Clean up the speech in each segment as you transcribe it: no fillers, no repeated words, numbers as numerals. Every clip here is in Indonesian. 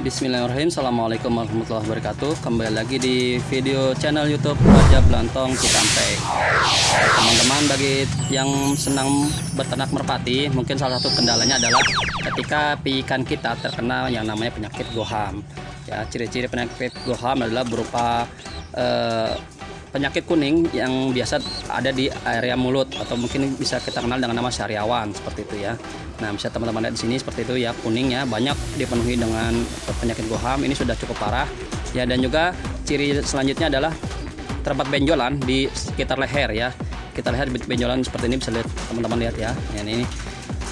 Bismillahirrahmanirrahim. Assalamualaikum warahmatullahi wabarakatuh. Kembali lagi di video channel YouTube Raja Blantong Cikampek. Teman-teman, bagi yang senang beternak merpati, mungkin salah satu kendalanya adalah ketika ikan kita terkena yang namanya penyakit goham. Ya, ciri-ciri penyakit goham adalah berupa penyakit kuning yang biasa ada di area mulut, atau mungkin bisa kita kenal dengan nama sariawan, seperti itu ya. Nah, bisa teman-teman lihat di sini seperti itu ya, kuningnya banyak dipenuhi dengan penyakit goham. Ini sudah cukup parah ya. Dan juga ciri selanjutnya adalah terdapat benjolan di sekitar leher ya. Kita lihat benjolan seperti ini, bisa lihat teman-teman lihat ya. Ini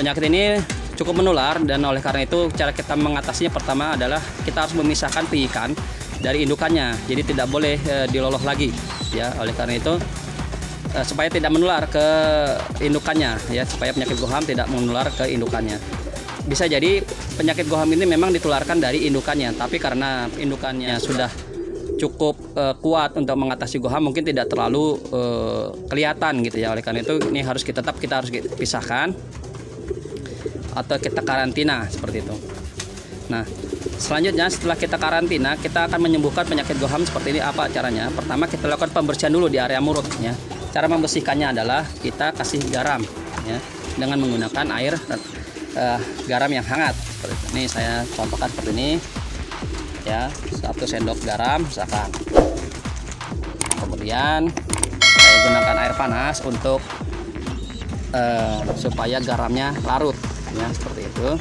penyakit ini cukup menular, dan oleh karena itu cara kita mengatasinya pertama adalah kita harus memisahkan ikan dari indukannya. Jadi tidak boleh diloloh lagi ya. Oleh karena itu supaya tidak menular ke indukannya ya, supaya penyakit goham tidak menular ke indukannya. Bisa jadi penyakit goham ini memang ditularkan dari indukannya, tapi karena indukannya sudah cukup kuat untuk mengatasi goham, mungkin tidak terlalu kelihatan gitu ya. Oleh karena itu ini harus kita harus pisahkan atau kita karantina seperti itu. Nah, selanjutnya setelah kita karantina, kita akan menyembuhkan penyakit goham seperti ini. Apa caranya? Pertama, kita lakukan pembersihan dulu di area mulut ya. Cara membersihkannya adalah kita kasih garam ya, dengan menggunakan air garam yang hangat seperti ini. Ini saya contohkan seperti ini ya, 1 sendok garam misalkan. Kemudian saya gunakan air panas untuk supaya garamnya larut ya, seperti itu.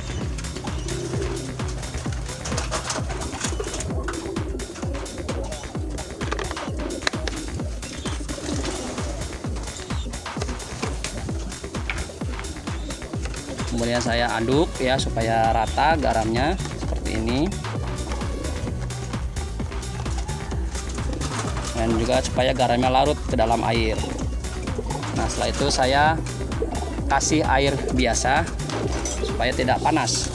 Kemudian saya aduk ya supaya rata garamnya seperti ini, dan juga supaya garamnya larut ke dalam air. Nah, setelah itu saya kasih air biasa supaya tidak panas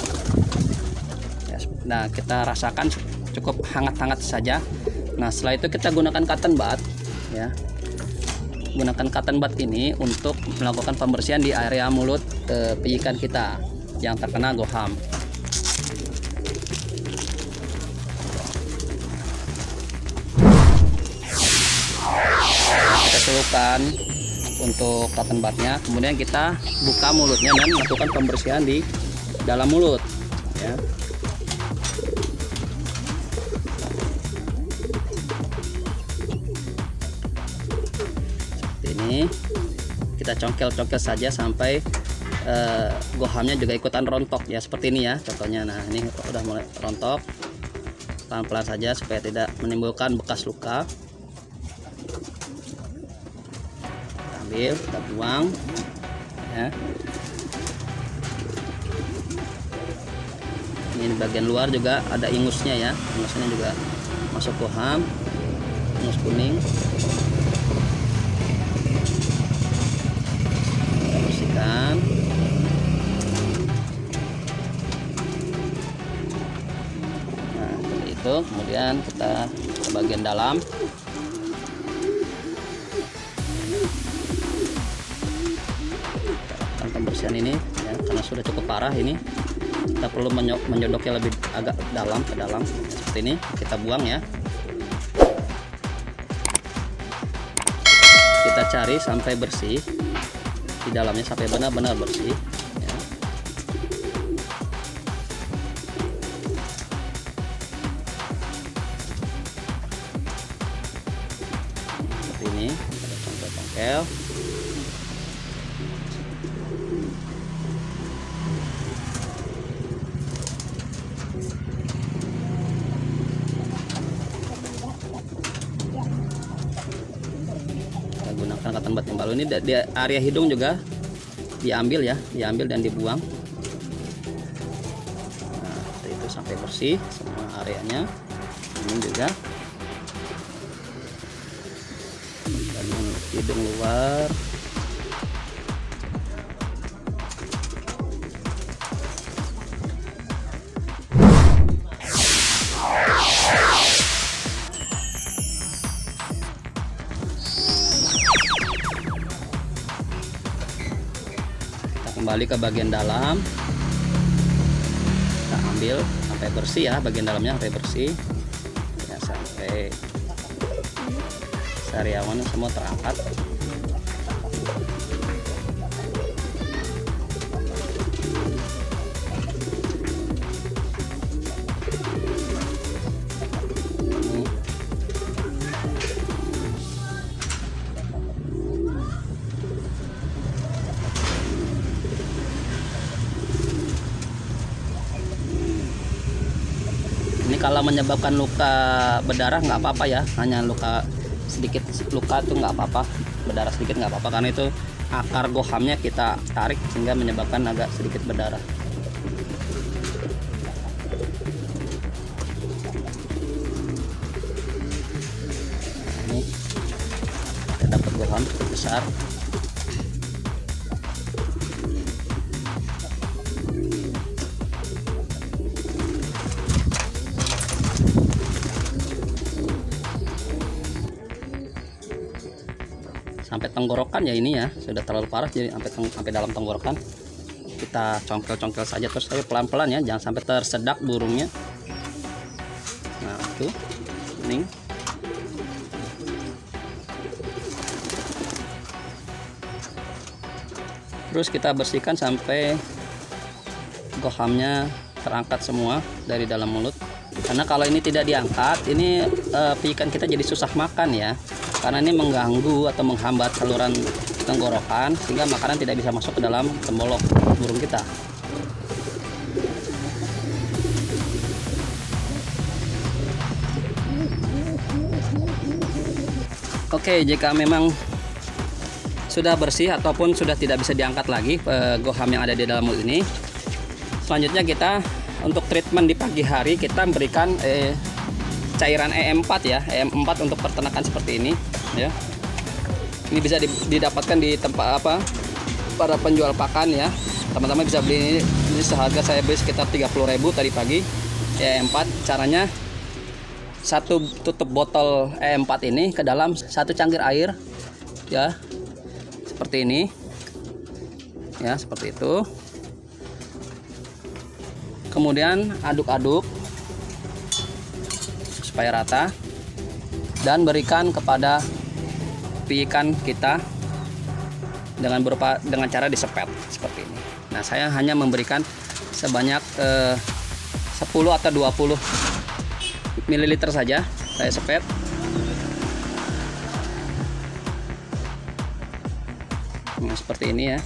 ya. Nah, kita rasakan cukup hangat-hangat saja. Nah, setelah itu kita gunakan cotton bud ya. Gunakan cotton bud ini untuk melakukan pembersihan di area mulut ikan kita yang terkena goham. Kita celupkan untuk cotton budnya, kemudian kita buka mulutnya dan melakukan pembersihan di dalam mulut ya. Ini kita congkel-congkel saja sampai gohamnya juga ikutan rontok ya, seperti ini ya contohnya. Nah, ini udah mulai rontok, pelan-pelan saja supaya tidak menimbulkan bekas luka. Kita ambil, kita buang ya. Ini bagian luar juga ada ingusnya ya, ingusnya juga masuk goham, ingus kuning. Bersihkan. Nah, seperti itu. Kemudian kita ke bagian dalam. Kita pembersihan ini ya, karena sudah cukup parah ini, kita perlu menyodoknya lebih agak dalam ke dalam seperti ini. Kita buang ya. Kita cari sampai bersih di dalamnya, sampai benar-benar bersih ya. Seperti ini, kita congkel-congkel. Gunakan cotton bud yang baru ini di area hidung juga diambil ya, diambil dan dibuang. Nah, seperti itu sampai bersih semua areanya. Ini juga dan hidung luar. Kembali ke bagian dalam, kita ambil sampai bersih ya, bagian dalamnya sampai bersih ya, sampai sariawan semua terangkat. Ini kalau menyebabkan luka berdarah nggak apa-apa ya, hanya luka sedikit, luka tuh nggak apa-apa, berdarah sedikit nggak apa-apa, karena itu akar gohamnya kita tarik sehingga menyebabkan agak sedikit berdarah. Ini kita dapat goham cukup besar. Sampai tenggorokan ya, ini ya sudah terlalu parah, jadi sampai dalam tenggorokan. Kita congkel-congkel saja terus, tapi pelan-pelan ya, jangan sampai tersedak burungnya. Nah itu ini terus kita bersihkan sampai gohamnya terangkat semua dari dalam mulut, karena kalau ini tidak diangkat, ini ikan kita jadi susah makan ya, karena ini mengganggu atau menghambat saluran tenggorokan sehingga makanan tidak bisa masuk ke dalam tembolok burung kita. Oke, jika memang sudah bersih ataupun sudah tidak bisa diangkat lagi goham yang ada di dalam mulut ini, selanjutnya kita untuk treatment di pagi hari kita berikan cairan EM4 ya, EM4 untuk peternakan seperti ini ya. Ini bisa didapatkan di tempat para penjual pakan ya. Teman-teman bisa beli ini seharga saya beli sekitar 30.000 tadi pagi. EM4 caranya, satu tutup botol EM4 ini ke dalam satu cangkir air ya, seperti ini ya, seperti itu. Kemudian aduk-aduk supaya rata dan berikan kepada ikan kita dengan cara disepet seperti ini. Nah, saya hanya memberikan sebanyak 10 atau 20 ml saja saya sepet. Nah, seperti ini ya.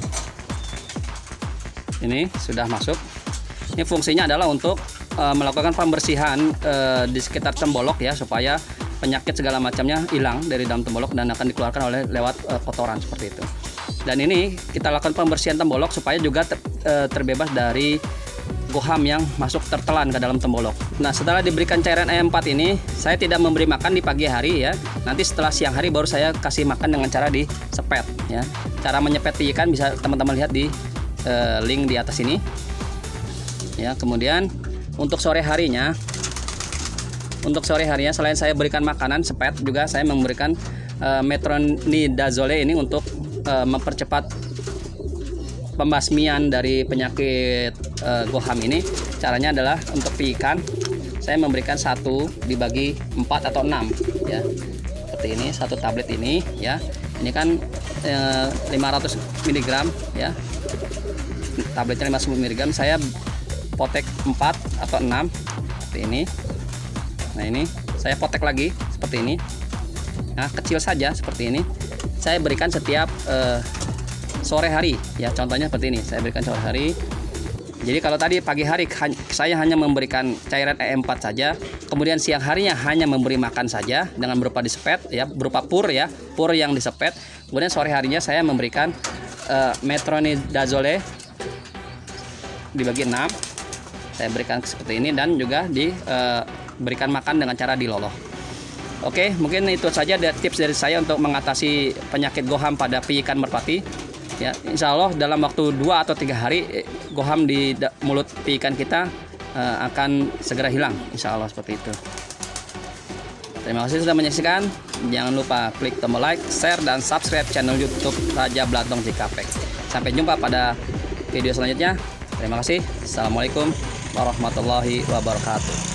Ini sudah masuk. Ini fungsinya adalah untuk melakukan pembersihan di sekitar tembolok ya, supaya penyakit segala macamnya hilang dari dalam tembolok dan akan dikeluarkan lewat kotoran seperti itu. Dan ini kita lakukan pembersihan tembolok supaya juga terbebas dari goham yang masuk tertelan ke dalam tembolok. Nah, setelah diberikan cairan EM4 ini, saya tidak memberi makan di pagi hari ya. Nanti setelah siang hari baru saya kasih makan dengan cara disepet ya. Cara menyepet ikan bisa teman-teman lihat di link di atas ini. Ya, kemudian untuk sore harinya selain saya berikan makanan sepet, juga saya memberikan metronidazole ini untuk mempercepat pembasmian dari penyakit goham ini. Caranya adalah untuk ikan saya memberikan 1 dibagi 4 atau 6 ya, seperti ini, satu tablet ini ya. Ini kan 500 mg ya, tabletnya 500 mg, saya potek 4 atau 6 seperti ini. Nah, ini saya potek lagi seperti ini. Nah, kecil saja seperti ini. Saya berikan setiap sore hari ya, contohnya seperti ini, saya berikan sore hari. Jadi kalau tadi pagi hari saya hanya memberikan cairan EM4 saja, kemudian siang harinya hanya memberi makan saja dengan berupa disepet ya, berupa pur ya, pur yang disepet. Kemudian sore harinya saya memberikan metronidazole dibagi 6, saya berikan seperti ini, dan juga diberikan makan dengan cara diloloh. Oke, mungkin itu saja tips dari saya untuk mengatasi penyakit goham pada ikan merpati ya. Insya Allah dalam waktu 2 atau 3 hari goham di mulut ikan kita akan segera hilang, insya Allah, seperti itu. Terima kasih sudah menyaksikan. Jangan lupa klik tombol like, share, dan subscribe channel YouTube Raja Blatong Cikampek. Sampai jumpa pada video selanjutnya. Terima kasih. Assalamualaikum warahmatullahi wabarakatuh.